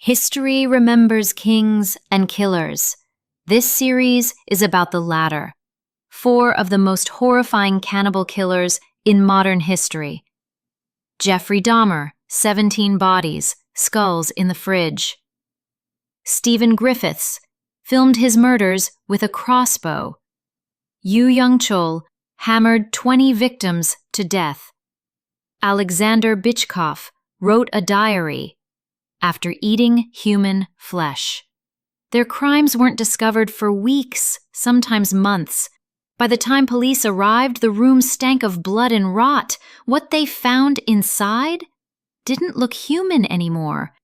History remembers kings and killers. This series is about the latter. 4 of the most horrifying cannibal killers in modern history. Jeffrey Dahmer, 17 bodies, skulls in the fridge. Stephen Griffiths filmed his murders with a crossbow. Yoo Young-chul hammered 20 victims to death. Alexander Bychkov wrote a diary after eating human flesh. Their crimes weren't discovered for weeks, sometimes months. By the time police arrived, the room stank of blood and rot. What they found inside didn't look human anymore.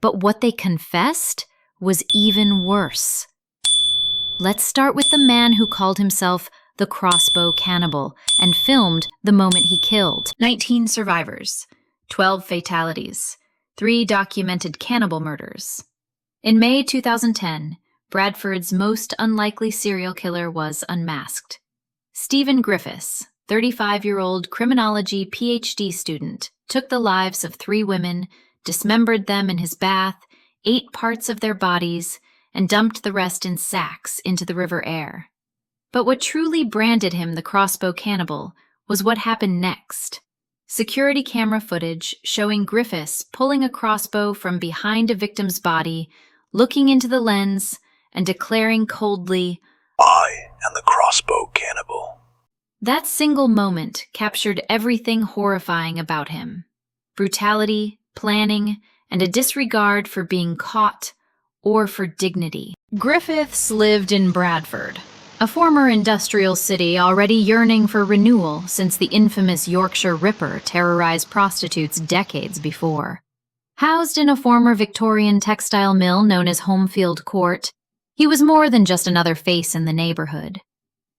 But what they confessed was even worse. Let's start with the man who called himself the Crossbow Cannibal and filmed the moment he killed. 19 survivors, 12 fatalities, 3 documented cannibal murders. In May 2010, Bradford's most unlikely serial killer was unmasked. Stephen Griffiths, 35-year-old criminology PhD student, took the lives of 3 women, dismembered them in his bath, ate parts of their bodies, and dumped the rest in sacks into the River Aire. But what truly branded him the Crossbow Cannibal was what happened next. Security camera footage showing Griffiths pulling a crossbow from behind a victim's body, looking into the lens, and declaring coldly, "I am the Crossbow Cannibal." That single moment captured everything horrifying about him. Brutality, planning, and a disregard for being caught or for dignity. Griffiths lived in Bradford, a former industrial city already yearning for renewal since the infamous Yorkshire Ripper terrorized prostitutes decades before. Housed in a former Victorian textile mill known as Homefield Court, he was more than just another face in the neighborhood.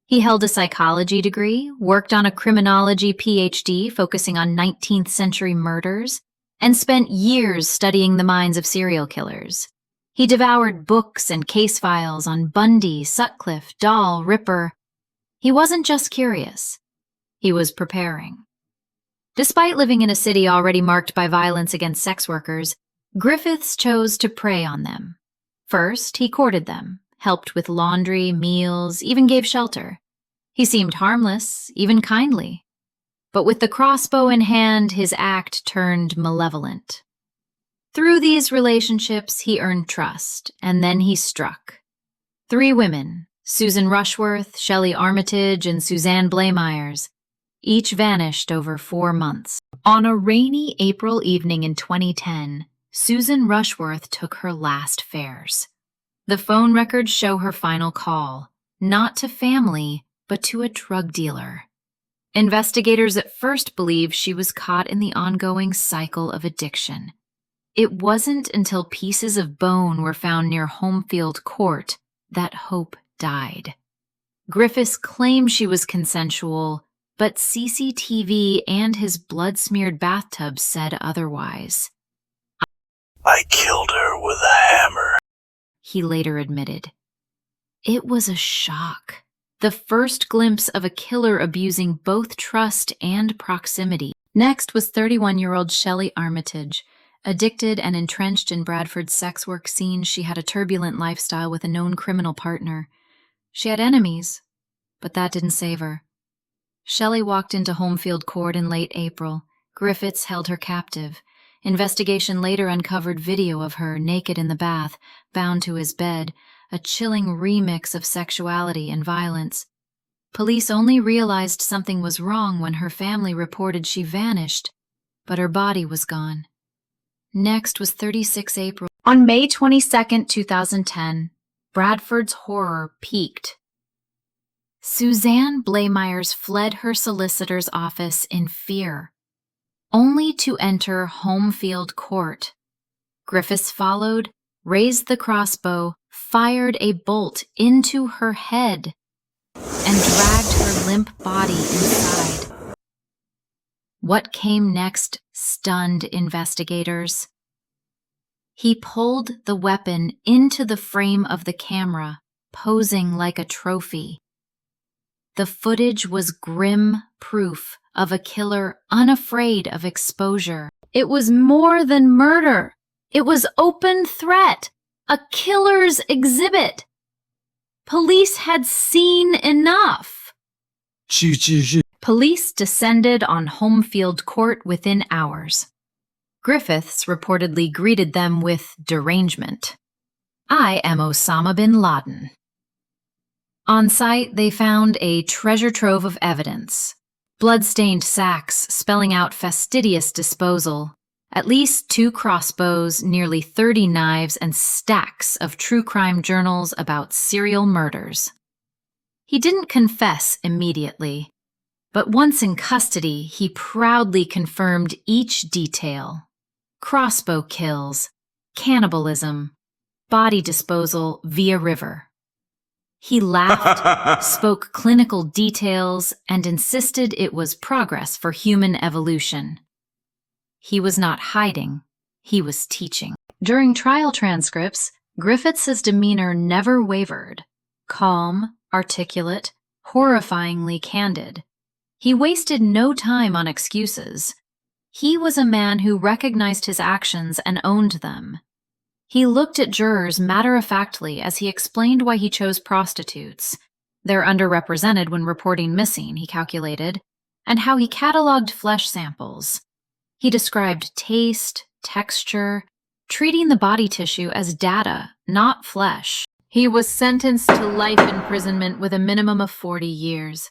He held a psychology degree, worked on a criminology PhD focusing on 19th century murders, and spent years studying the minds of serial killers. He devoured books and case files on Bundy, Sutcliffe, Dahl, Ripper. He wasn't just curious. He was preparing. Despite living in a city already marked by violence against sex workers, Griffiths chose to prey on them. First, he courted them, helped with laundry, meals, even gave shelter. He seemed harmless, even kindly. But with the crossbow in hand, his act turned malevolent. Through these relationships, he earned trust, and then he struck. 3 women, Susan Rushworth, Shelley Armitage, and Suzanne Blamires, each vanished over 4 months. On a rainy April evening in 2010, Susan Rushworth took her last fares. The phone records show her final call, not to family, but to a drug dealer. Investigators at first believed she was caught in the ongoing cycle of addiction. It wasn't until pieces of bone were found near Homefield Court that hope died. Griffiths claimed she was consensual, but CCTV and his blood-smeared bathtub said otherwise. "I killed her with a hammer," he later admitted. It was a shock. The first glimpse of a killer abusing both trust and proximity. Next was 31-year-old Shelley Armitage. Addicted and entrenched in Bradford's sex work scene, she had a turbulent lifestyle with a known criminal partner. She had enemies, but that didn't save her. Shelley walked into Homefield Court in late April. Griffiths held her captive. Investigation later uncovered video of her naked in the bath, bound to his bed, a chilling remix of sexuality and violence. Police only realized something was wrong when her family reported she vanished, but her body was gone. Next was 36 April. On May 22, 2010, Bradford's horror peaked. Suzanne Blamires fled her solicitor's office in fear, only to enter Homefield Court. Griffiths followed, raised the crossbow, fired a bolt into her head, and dragged her limp body inside. What came next stunned investigators. He pulled the weapon into the frame of the camera, posing like a trophy. The footage was grim proof of a killer unafraid of exposure. It was more than murder. It was open threat, a killer's exhibit. Police had seen enough. Police descended on Homefield Court within hours. Griffiths reportedly greeted them with derangement. "I am Osama bin Laden." On site, they found a treasure trove of evidence. Blood-stained sacks spelling out fastidious disposal, at least 2 crossbows, nearly 30 knives, and stacks of true crime journals about serial murders. He didn't confess immediately, but once in custody, he proudly confirmed each detail. Crossbow kills, cannibalism, body disposal via river. He laughed, spoke clinical details, and insisted it was progress for human evolution. He was not hiding, he was teaching. During trial transcripts, Griffiths' demeanor never wavered. Calm, articulate, horrifyingly candid. He wasted no time on excuses. He was a man who recognized his actions and owned them. He looked at jurors matter-of-factly as he explained why he chose prostitutes. They're underrepresented when reporting missing, he calculated, and how he cataloged flesh samples. He described taste, texture, treating the body tissue as data, not flesh. He was sentenced to life imprisonment with a minimum of 40 years.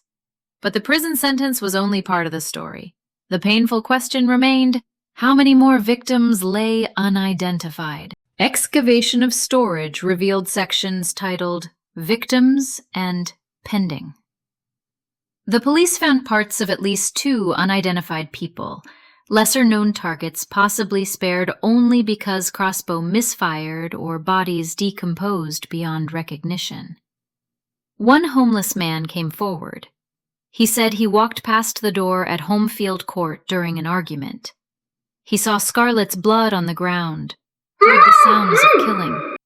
But the prison sentence was only part of the story. The painful question remained, how many more victims lay unidentified? Excavation of storage revealed sections titled Victims and Pending. The police found parts of at least 2 unidentified people, lesser-known targets possibly spared only because Crossbow misfired or bodies decomposed beyond recognition. One homeless man came forward. He said he walked past the door at Homefield Court during an argument. He saw Scarlett's blood on the ground, heard the sounds of killing.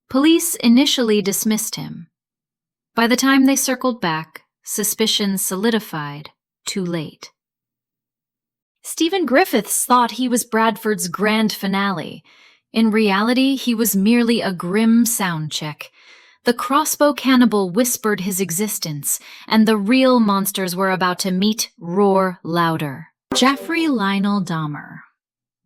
Police initially dismissed him. By the time they circled back, suspicion solidified too late. Stephen Griffiths thought he was Bradford's grand finale. In reality, he was merely a grim sound check. The Crossbow cannibal whispered his existence, and the real monsters were about to meet roar louder. Jeffrey Lionel Dahmer,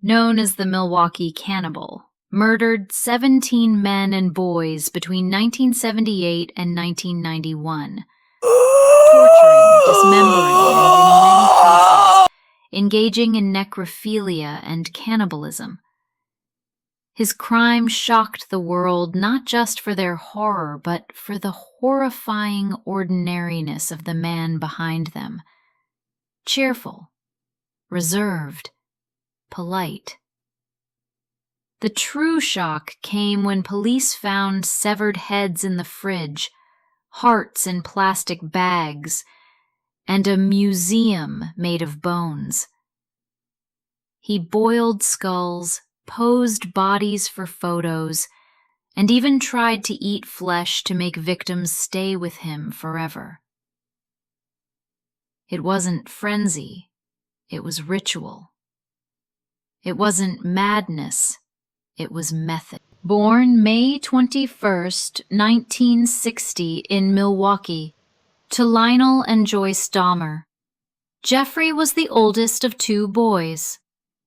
known as the Milwaukee Cannibal, murdered 17 men and boys between 1978 and 1991, torturing, dismembering, and in many cases, engaging in necrophilia and cannibalism. His crime shocked the world not just for their horror, but for the horrifying ordinariness of the man behind them. Cheerful, reserved, polite. The true shock came when police found severed heads in the fridge, hearts in plastic bags, and a museum made of bones. He boiled skulls, posed bodies for photos, and even tried to eat flesh to make victims stay with him forever. It wasn't frenzy, it was ritual. It wasn't madness, it was method. Born May 21st, 1960 in Milwaukee, to Lionel and Joyce Dahmer, Jeffrey was the oldest of 2 boys.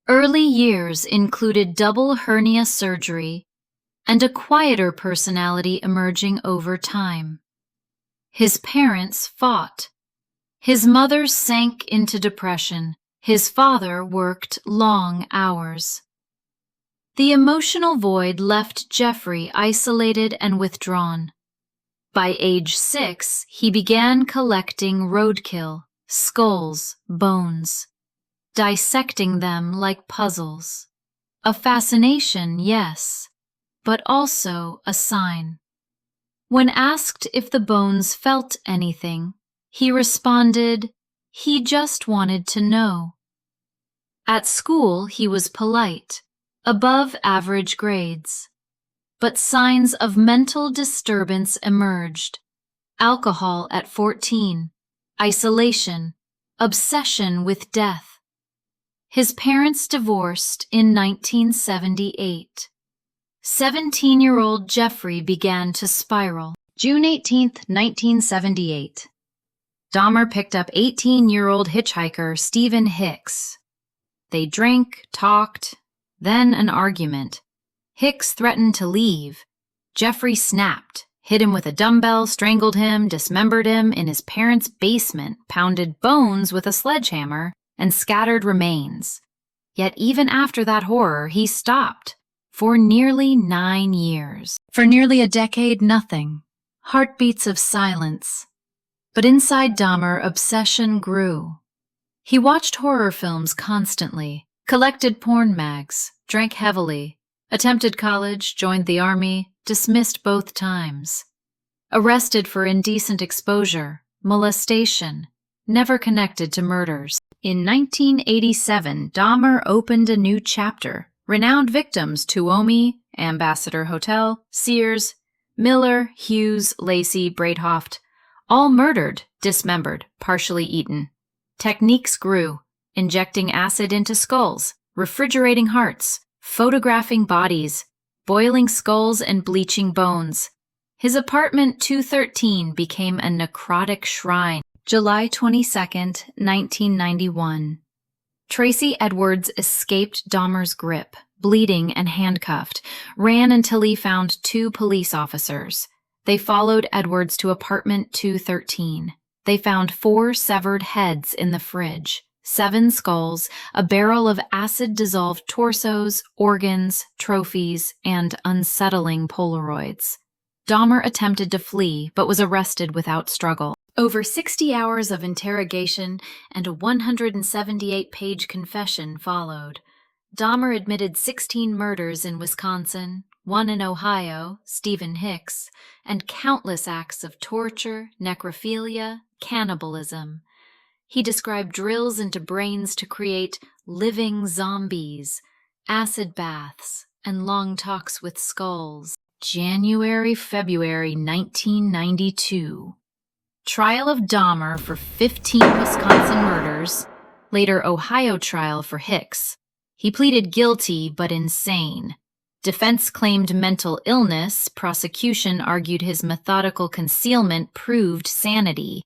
Early years included double hernia surgery and a quieter personality emerging over time. His parents fought. His mother sank into depression. His father worked long hours. The emotional void left Jeffrey isolated and withdrawn. By age 6, he began collecting roadkill, skulls, bones, dissecting them like puzzles. A fascination, yes, but also a sign. When asked if the bones felt anything, he responded, he just wanted to know. At school, he was polite, above average grades. But signs of mental disturbance emerged. Alcohol at 14, isolation, obsession with death. His parents divorced in 1978. 17-year-old Jeffrey began to spiral. June 18, 1978. Dahmer picked up 18-year-old hitchhiker Stephen Hicks. They drank, talked, then an argument. Hicks threatened to leave. Jeffrey snapped, hit him with a dumbbell, strangled him, dismembered him in his parents' basement, pounded bones with a sledgehammer, and scattered remains. Yet even after that horror, he stopped. For nearly 9 years. For nearly a decade, nothing. Heartbeats of silence. But inside Dahmer, obsession grew. He watched horror films constantly, collected porn mags, drank heavily, attempted college, joined the army, dismissed both times. Arrested for indecent exposure, molestation, never connected to murders. In 1987, Dahmer opened a new chapter. Renowned victims Tuomi, Ambassador Hotel, Sears, Miller, Hughes, Lacey, Breithoft, all murdered, dismembered, partially eaten. Techniques grew, injecting acid into skulls, refrigerating hearts, photographing bodies, boiling skulls and bleaching bones. His apartment 213 became a necrotic shrine. July 22, 1991. Tracy Edwards escaped Dahmer's grip, bleeding and handcuffed, ran until he found 2 police officers. They followed Edwards to apartment 213. They found 4 severed heads in the fridge, 7 skulls, a barrel of acid-dissolved torsos, organs, trophies, and unsettling Polaroids. Dahmer attempted to flee, but was arrested without struggle. Over 60 hours of interrogation and a 178-page confession followed. Dahmer admitted 16 murders in Wisconsin, 1 in Ohio, Stephen Hicks, and countless acts of torture, necrophilia, cannibalism. He described drills into brains to create living zombies, acid baths, and long talks with skulls. January-February 1992. Trial of Dahmer for 15 Wisconsin murders, later Ohio trial for Hicks. He pleaded guilty but insane. Defense claimed mental illness, prosecution argued his methodical concealment proved sanity.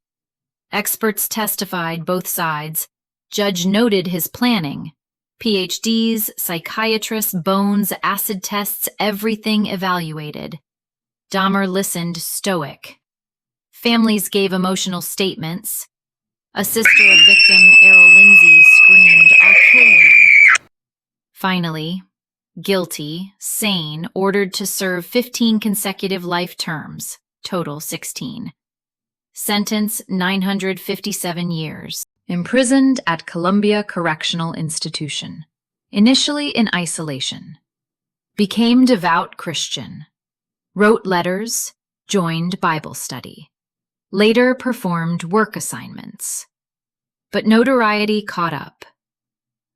Experts testified both sides. Judge noted his planning. PhDs, psychiatrists, bones, acid tests, everything evaluated. Dahmer listened stoic. Families gave emotional statements. A sister of victim Errol Lindsay screamed, "I'll kill you." Finally, guilty, sane, ordered to serve 15 consecutive life terms, total 16. Sentence 957 years. Imprisoned at Columbia Correctional Institution. Initially in isolation. Became devout Christian. Wrote letters, joined Bible study. Later performed work assignments. But notoriety caught up.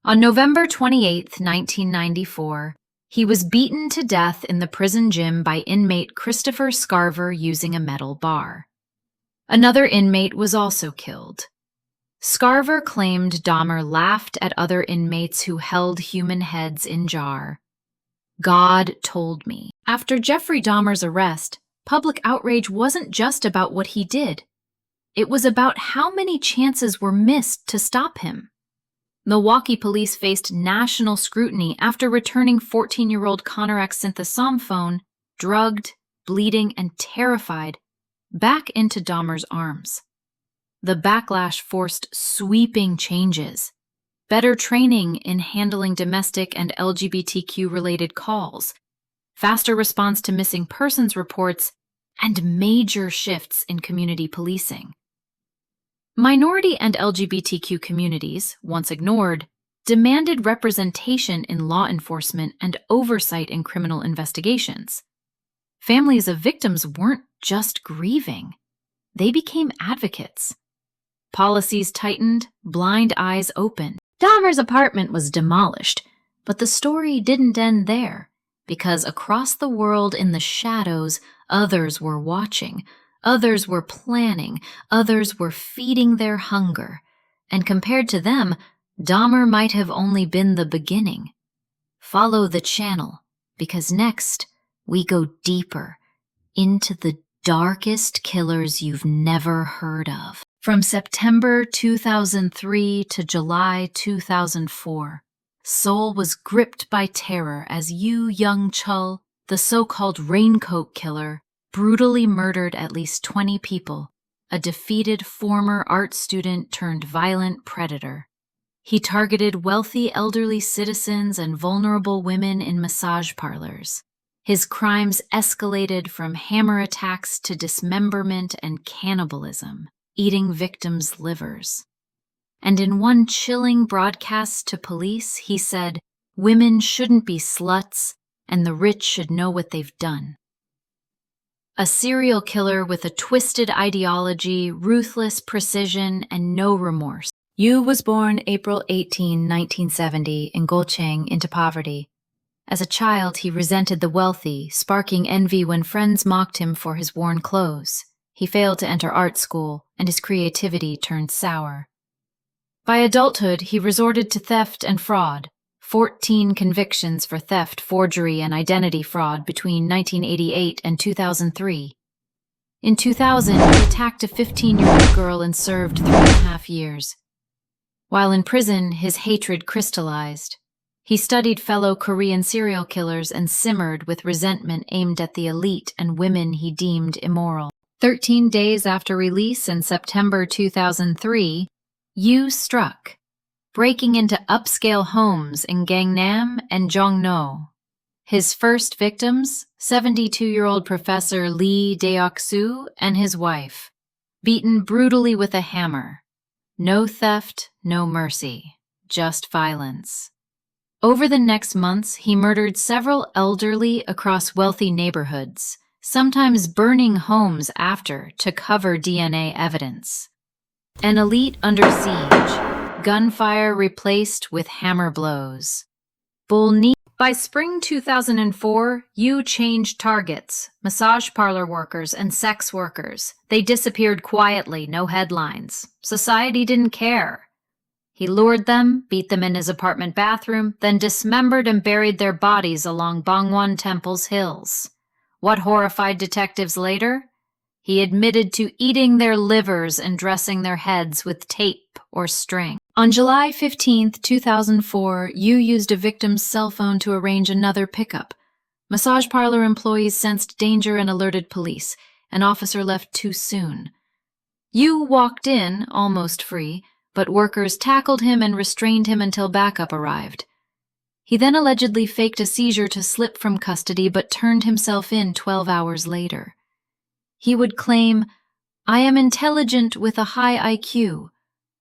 On November 28, 1994, he was beaten to death in the prison gym by inmate Christopher Scarver using a metal bar. Another inmate was also killed. Scarver claimed Dahmer laughed at other inmates who held human heads in jar. God told me. After Jeffrey Dahmer's arrest, public outrage wasn't just about what he did. It was about how many chances were missed to stop him. Milwaukee police faced national scrutiny after returning 14-year-old Connor Xanthosophone, drugged, bleeding, and terrified, back into Dahmer's arms. The backlash forced sweeping changes. Better training in handling domestic and LGBTQ-related calls, faster response to missing persons reports, and major shifts in community policing. Minority and LGBTQ communities, once ignored, demanded representation in law enforcement and oversight in criminal investigations. Families of victims weren't just grieving. They became advocates. Policies tightened, blind eyes opened. Dahmer's apartment was demolished, but the story didn't end there, because across the world in the shadows, others were watching, others were planning, others were feeding their hunger, and compared to them, Dahmer might have only been the beginning. Follow the channel, because next we go deeper into the darkest killers you've never heard of. From September 2003 to July 2004, Seoul was gripped by terror as Yoo Young-chul, the so-called raincoat killer, brutally murdered at least 20 people, a defeated former art student turned violent predator. He targeted wealthy elderly citizens and vulnerable women in massage parlors. His crimes escalated from hammer attacks to dismemberment and cannibalism, eating victims' livers. And in one chilling broadcast to police, he said, "Women shouldn't be sluts, and the rich should know what they've done." A serial killer with a twisted ideology, ruthless precision, and no remorse. Yoo was born April 18, 1970, in Golchang into poverty. As a child, he resented the wealthy, sparking envy when friends mocked him for his worn clothes. He failed to enter art school, and his creativity turned sour. By adulthood, he resorted to theft and fraud. 14 convictions for theft, forgery, and identity fraud between 1988 and 2003. In 2000, he attacked a 15-year-old girl and served 3.5 years. While in prison, his hatred crystallized. He studied fellow Korean serial killers and simmered with resentment aimed at the elite and women he deemed immoral. 13 days after release in September 2003, Yoo struck, breaking into upscale homes in Gangnam and Jongno. His first victims, 72-year-old Professor Lee Daeok-soo and his wife, beaten brutally with a hammer. No theft, no mercy, just violence. Over the next months, he murdered several elderly across wealthy neighborhoods, sometimes burning homes after to cover DNA evidence. An elite under siege, gunfire replaced with hammer blows. By spring 2004, Yoo changed targets, massage parlor workers and sex workers. They disappeared quietly, no headlines. Society didn't care. He lured them, beat them in his apartment bathroom, then dismembered and buried their bodies along Bangwon Temple's hills. What horrified detectives later? He admitted to eating their livers and dressing their heads with tape or string. On July 15, 2004, Yoo used a victim's cell phone to arrange another pickup. Massage parlor employees sensed danger and alerted police. An officer left too soon. Yoo walked in, almost free, but workers tackled him and restrained him until backup arrived. He then allegedly faked a seizure to slip from custody but turned himself in 12 hours later. He would claim, "I am intelligent with a high IQ.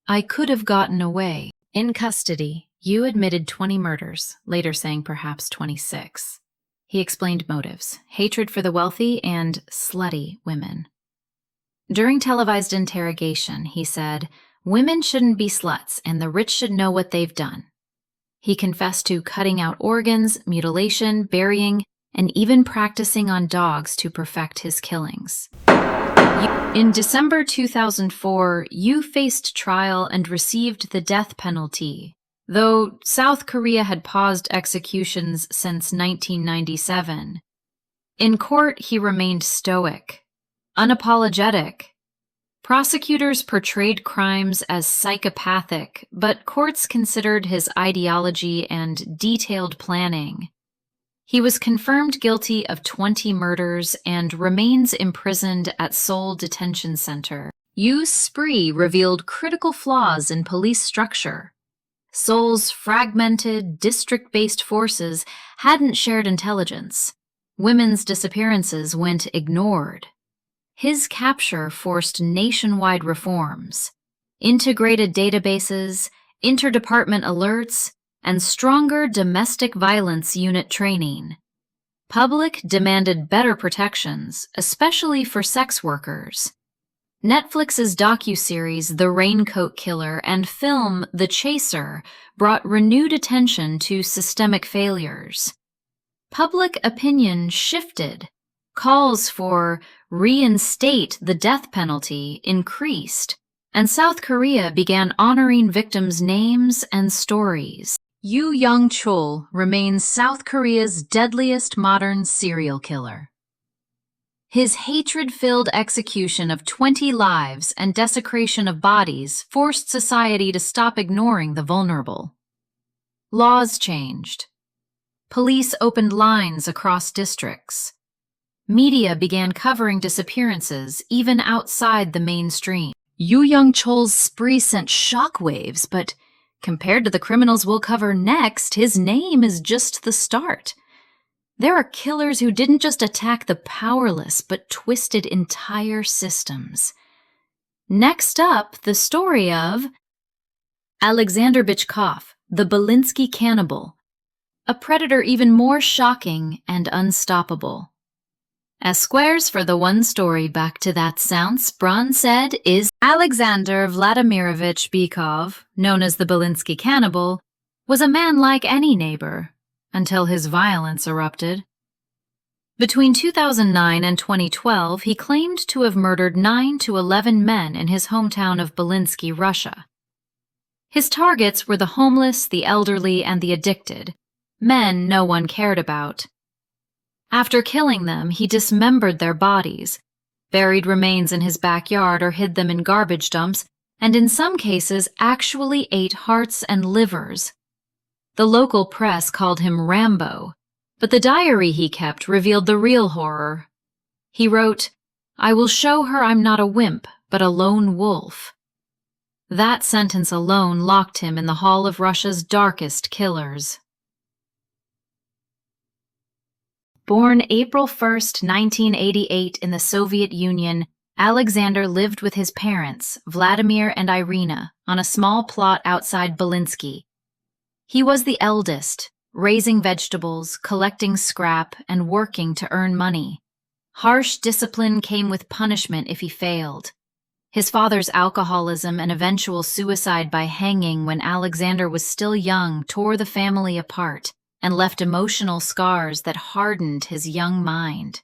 I could have gotten away." In custody, Yoo admitted 20 murders, later saying perhaps 26. He explained motives: hatred for the wealthy and slutty women. During televised interrogation, he said, "Women shouldn't be sluts, and the rich should know what they've done." He confessed to cutting out organs, mutilation, burying, and even practicing on dogs to perfect his killings. In December 2004, Yoo faced trial and received the death penalty, though South Korea had paused executions since 1997. In court, he remained stoic, unapologetic. Prosecutors portrayed crimes as psychopathic, but courts considered his ideology and detailed planning. He was confirmed guilty of 20 murders and remains imprisoned at Seoul Detention Center. Yoo's spree revealed critical flaws in police structure. Seoul's fragmented, district-based forces hadn't shared intelligence. Women's disappearances went ignored. His capture forced nationwide reforms, integrated databases, interdepartment alerts, and stronger domestic violence unit training. Public demanded better protections, especially for sex workers. Netflix's docuseries The Raincoat Killer and film The Chaser brought renewed attention to systemic failures. Public opinion shifted. Calls for reinstate the death penalty increased, and South Korea began honoring victims' names and stories. Yoo Young-chul remains South Korea's deadliest modern serial killer. His hatred-filled execution of 20 lives and desecration of bodies forced society to stop ignoring the vulnerable. Laws changed. Police opened lines across districts. Media began covering disappearances even outside the mainstream. Yoo Young-chul's spree sent shockwaves, but compared to the criminals we'll cover next, his name is just the start. There are killers who didn't just attack the powerless, but twisted entire systems. Next up, the story of Alexander Bychkov, the Belinsky Cannibal, a predator even more shocking and unstoppable. As squares for the one story back to that sounds, Braun said, is Alexander Vladimirovich Bychkov, known as the Belinsky Cannibal, was a man like any neighbor, until his violence erupted. Between 2009 and 2012, he claimed to have murdered 9 to 11 men in his hometown of Belinsky, Russia. His targets were the homeless, the elderly, and the addicted, men no one cared about. After killing them, he dismembered their bodies, buried remains in his backyard or hid them in garbage dumps, and in some cases actually ate hearts and livers. The local press called him Rambo, but the diary he kept revealed the real horror. He wrote, "I will show her I'm not a wimp, but a lone wolf." That sentence alone locked him in the hall of Russia's darkest killers. Born April 1, 1988 in the Soviet Union, Alexander lived with his parents, Vladimir and Irina, on a small plot outside Belinsky. He was the eldest, raising vegetables, collecting scrap, and working to earn money. Harsh discipline came with punishment if he failed. His father's alcoholism and eventual suicide by hanging when Alexander was still young tore the family apart and left emotional scars that hardened his young mind.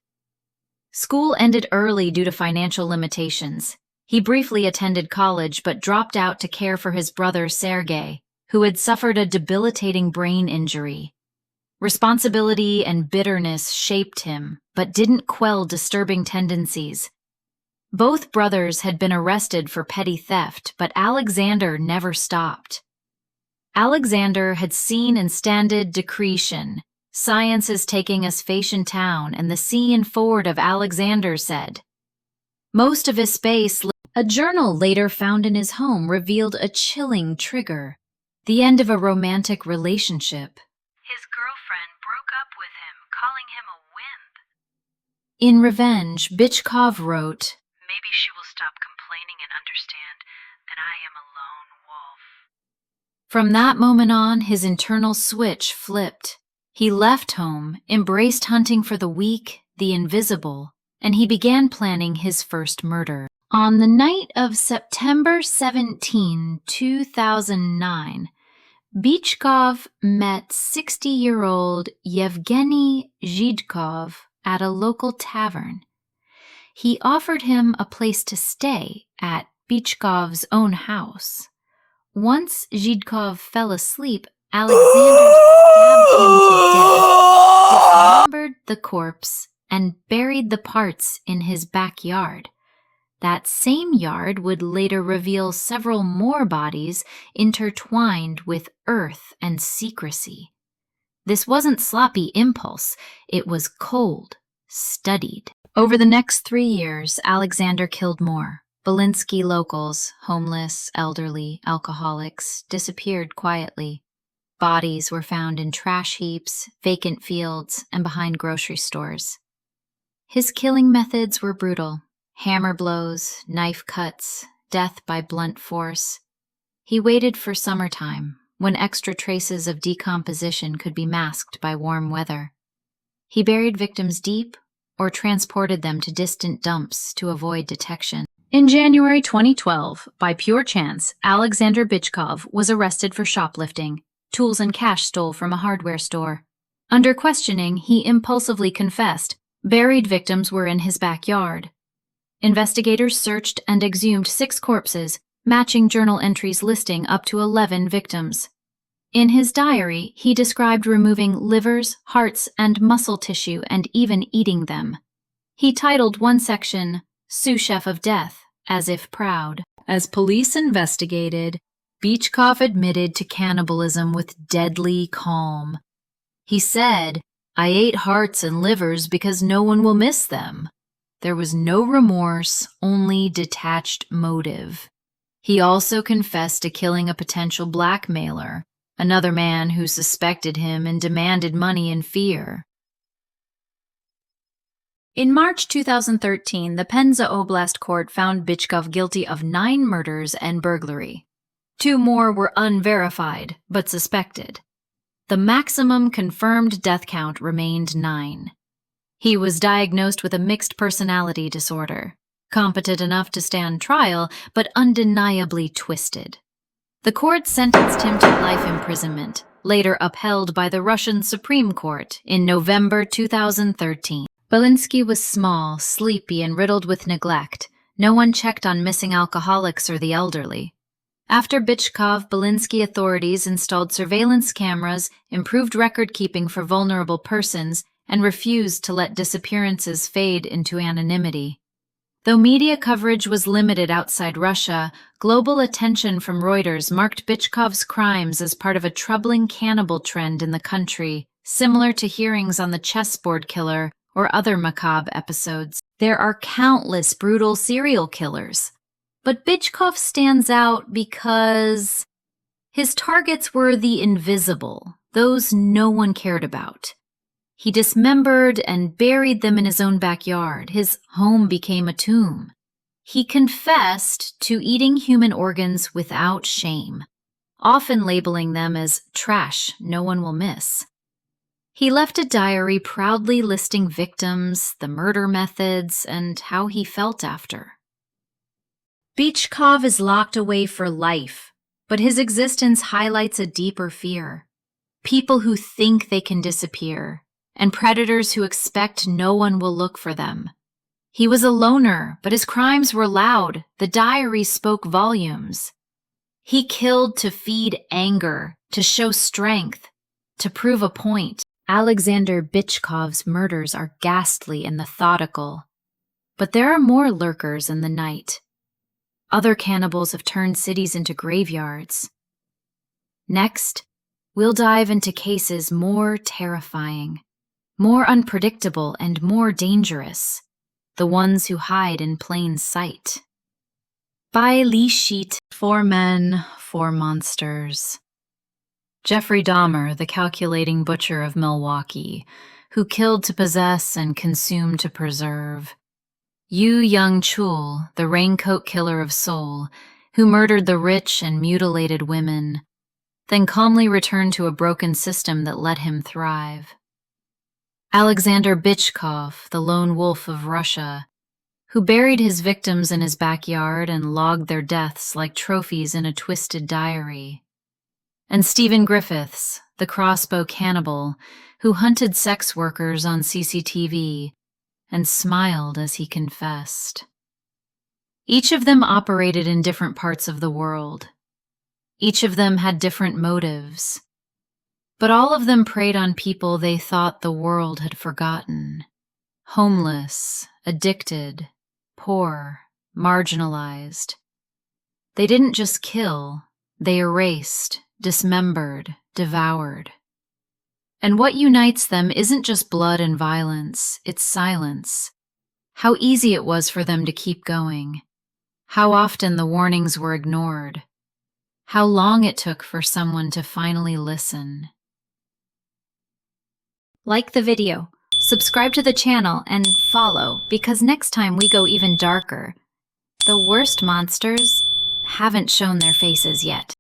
School ended early due to financial limitations. He briefly attended college but dropped out to care for his brother Sergei, who had suffered a debilitating brain injury. Responsibility and bitterness shaped him, but didn't quell disturbing tendencies. Both brothers had been arrested for petty theft, but Alexander never stopped. Alexander had seen and standed decretion. Science is taking us fashion town, and the scene forward of Alexander said. Most of his space, a journal later found in his home revealed a chilling trigger. The end of a romantic relationship. His girlfriend broke up with him, calling him a wimp. In revenge, Bychkov wrote, "Maybe she will stop complaining and understand that I am a lone wolf." From that moment on, his internal switch flipped. He left home, embraced hunting for the weak, the invisible, and he began planning his first murder. On the night of September 17, 2009, Bychkov met 60-year-old Yevgeny Zhidkov at a local tavern. He offered him a place to stay at Bychkov's own house. Once Zhidkov fell asleep, Alexander stabbed him to death, dismembered the corpse, and buried the parts in his backyard. That same yard would later reveal several more bodies intertwined with earth and secrecy. This wasn't sloppy impulse, it was cold, studied. Over the next 3 years, Alexander killed more. Belinsky locals, homeless, elderly, alcoholics, disappeared quietly. Bodies were found in trash heaps, vacant fields, and behind grocery stores. His killing methods were brutal. Hammer blows, knife cuts, death by blunt force. He waited for summertime, when extra traces of decomposition could be masked by warm weather. He buried victims deep or transported them to distant dumps to avoid detection. In January 2012, by pure chance, Alexander Bychkov was arrested for shoplifting. Tools and cash stole from a hardware store. Under questioning, he impulsively confessed. Buried victims were in his backyard. Investigators searched and exhumed 6 corpses, matching journal entries listing up to 11 victims. In his diary, he described removing livers, hearts, and muscle tissue and even eating them. He titled one section, "Sous Chef of Death," as if proud. As police investigated, Bychkov admitted to cannibalism with deadly calm. He said, "I ate hearts and livers because no one will miss them." There was no remorse, only detached motive. He also confessed to killing a potential blackmailer, another man who suspected him and demanded money in fear. In March 2013, the Penza Oblast Court found Bychkov guilty of 9 murders and burglary. 2 more were unverified, but suspected. The maximum confirmed death count remained 9. He was diagnosed with a mixed personality disorder, competent enough to stand trial, but undeniably twisted. The court sentenced him to life imprisonment, later upheld by the Russian Supreme Court in November 2013. Belinsky was small, sleepy, and riddled with neglect. No one checked on missing alcoholics or the elderly. After Bychkov, Belinsky authorities installed surveillance cameras, improved record-keeping for vulnerable persons, and refused to let disappearances fade into anonymity. Though media coverage was limited outside Russia, global attention from Reuters marked Bychkov's crimes as part of a troubling cannibal trend in the country, similar to hearings on the chessboard killer or other macabre episodes. There are countless brutal serial killers, but Bychkov stands out because his targets were the invisible, those no one cared about. He dismembered and buried them in his own backyard. His home became a tomb. He confessed to eating human organs without shame, often labeling them as trash no one will miss. He left a diary proudly listing victims, the murder methods, and how he felt after. Bychkov is locked away for life, but his existence highlights a deeper fear. People who think they can disappear, and predators who expect no one will look for them. He was a loner, but his crimes were loud. The diary spoke volumes. He killed to feed anger, to show strength, to prove a point. Alexander Bychkov's murders are ghastly and methodical. But there are more lurkers in the night. Other cannibals have turned cities into graveyards. Next, we'll dive into cases more terrifying, more unpredictable, and more dangerous. The ones who hide in plain sight. By Lee Sheet, 4 Men, 4 Monsters. Jeffrey Dahmer, the calculating butcher of Milwaukee, who killed to possess and consumed to preserve. Yoo Young-chul, the raincoat killer of Seoul, who murdered the rich and mutilated women, then calmly returned to a broken system that let him thrive. Alexander Bychkov, the lone wolf of Russia, who buried his victims in his backyard and logged their deaths like trophies in a twisted diary. And Stephen Griffiths, the Crossbow cannibal, who hunted sex workers on CCTV and smiled as he confessed. Each of them operated in different parts of the world. Each of them had different motives. But all of them preyed on people they thought the world had forgotten. Homeless, addicted, poor, marginalized. They didn't just kill, they erased, dismembered, devoured. And what unites them isn't just blood and violence, it's silence. How easy it was for them to keep going. How often the warnings were ignored. How long it took for someone to finally listen. Like the video, subscribe to the channel, and follow, because next time we go even darker. The worst monsters haven't shown their faces yet.